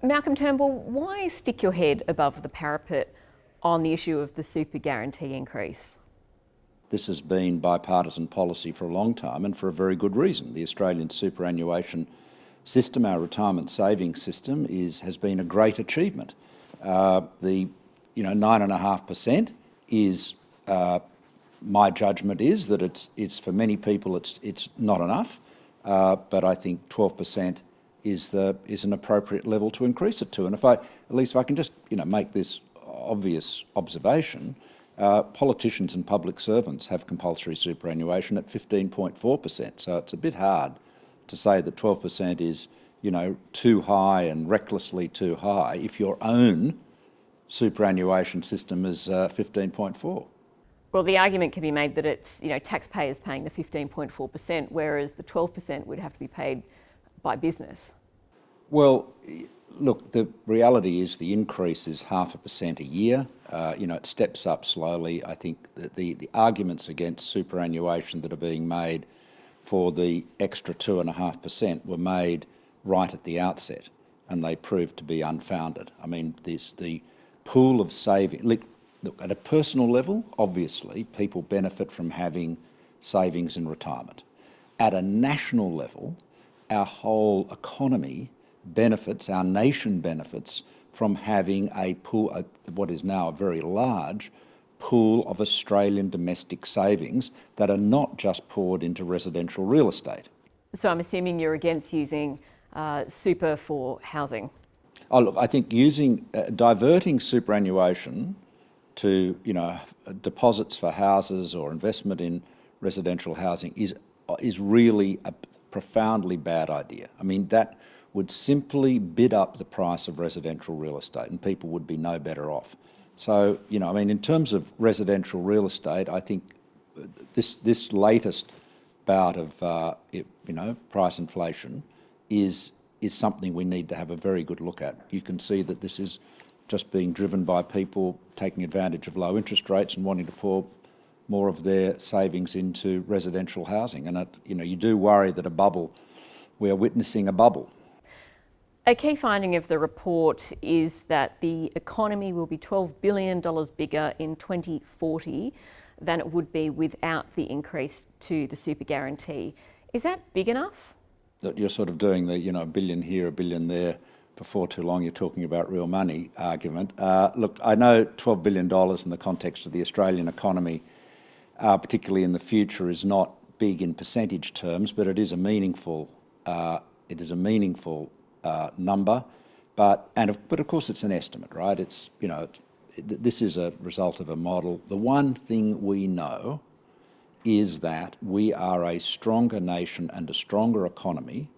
Malcolm Turnbull, why stick your head above the parapet on the issue of the super guarantee increase? This has been bipartisan policy for a long time and for a very good reason. The Australian superannuation system, our retirement savings system, has been a great achievement. The 9.5% is, my judgment is that it's for many people it's not enough, but I think 12% is an appropriate level to increase it to. And if I can just make this obvious observation. Politicians and public servants have compulsory superannuation at 15.4%, so it's a bit hard to say that 12% is, too high and recklessly too high if your own superannuation system is 15.4%. Well, the argument can be made that it's, taxpayers paying the 15.4%, whereas the 12% would have to be paid by business. Well, look, the reality is the increase is 0.5% a year. It steps up slowly. I think that the arguments against superannuation that are being made for the extra 2.5% were made right at the outset, and they proved to be unfounded. I mean, the pool of saving. Look, at a personal level, obviously, people benefit from having savings in retirement. At a national level, our whole economy benefits, our nation benefits from having a pool, what is now a very large pool of Australian domestic savings that are not just poured into residential real estate. So I'm assuming you're against using super for housing? Oh, look, I think diverting superannuation to, deposits for houses or investment in residential housing is really a profoundly bad idea. I mean, that would simply bid up the price of residential real estate and people would be no better off. So, in terms of residential real estate, I think this latest bout of, price inflation is something we need to have a very good look at. You can see that this is just being driven by people taking advantage of low interest rates and wanting to pour more of their savings into residential housing. And, you do worry that we are witnessing a bubble. A key finding of the report is that the economy will be $12 billion bigger in 2040 than it would be without the increase to the super guarantee. Is that big enough? That you're sort of doing the, a billion here, a billion there, before too long you're talking about real money argument. Look, I know $12 billion in the context of the Australian economy, particularly in the future, is not big in percentage terms, but it is a meaningful number, but of course it's an estimate, right? It's this is a result of a model. The one thing we know is that we are a stronger nation and a stronger economy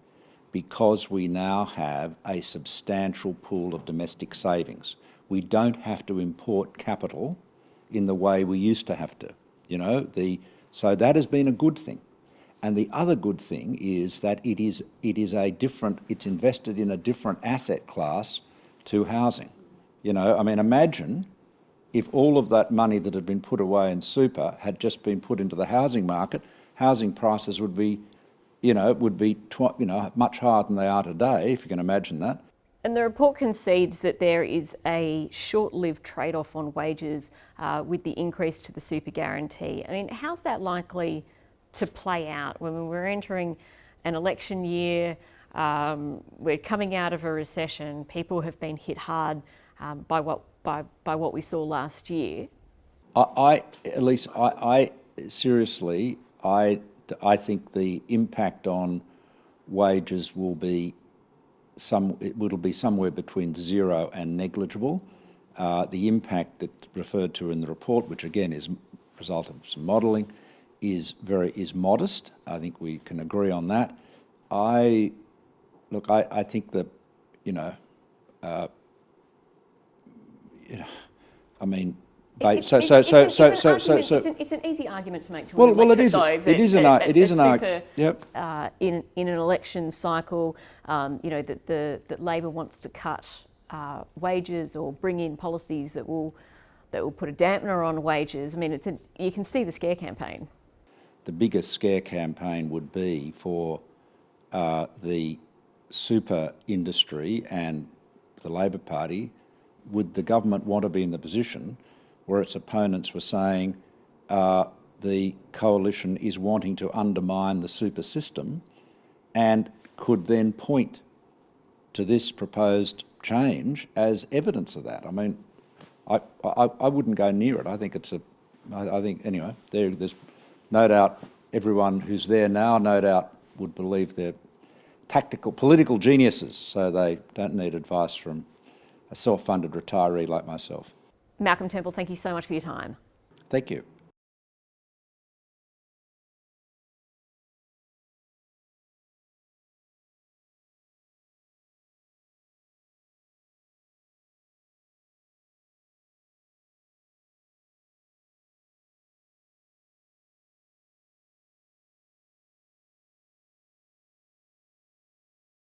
because we now have a substantial pool of domestic savings. We don't have to import capital in the way we used to have to. So that has been a good thing. And the other good thing is that it's invested in a different asset class to housing. Imagine if all of that money that had been put away in super had just been put into the housing market, housing prices would be much higher than they are today, if you can imagine that. And the report concedes that there is a short-lived trade-off on wages with the increase to the super guarantee. I mean, how's that likely to play out when we're entering an election year? We're coming out of a recession. People have been hit hard by what we saw last year. Seriously, I think the impact on wages will be somewhere between zero and negligible. The impact that's referred to in the report, which again is a result of some modelling, is modest. I think we can agree on that. I think that It's an easy argument to make to an electorate, though, in an election cycle, that Labor wants to cut wages or bring in policies that will put a dampener on wages. I mean, you can see the scare campaign. The biggest scare campaign would be for the super industry and the Labor Party, would the government want to be in the position where its opponents were saying the coalition is wanting to undermine the super system, and could then point to this proposed change as evidence of that? I mean, I wouldn't go near it. I think it's I think, anyway, there's no doubt everyone who's there now, no doubt, would believe they're tactical, political geniuses, so they don't need advice from a self-funded retiree like myself. Malcolm Turnbull, thank you so much for your time. Thank you.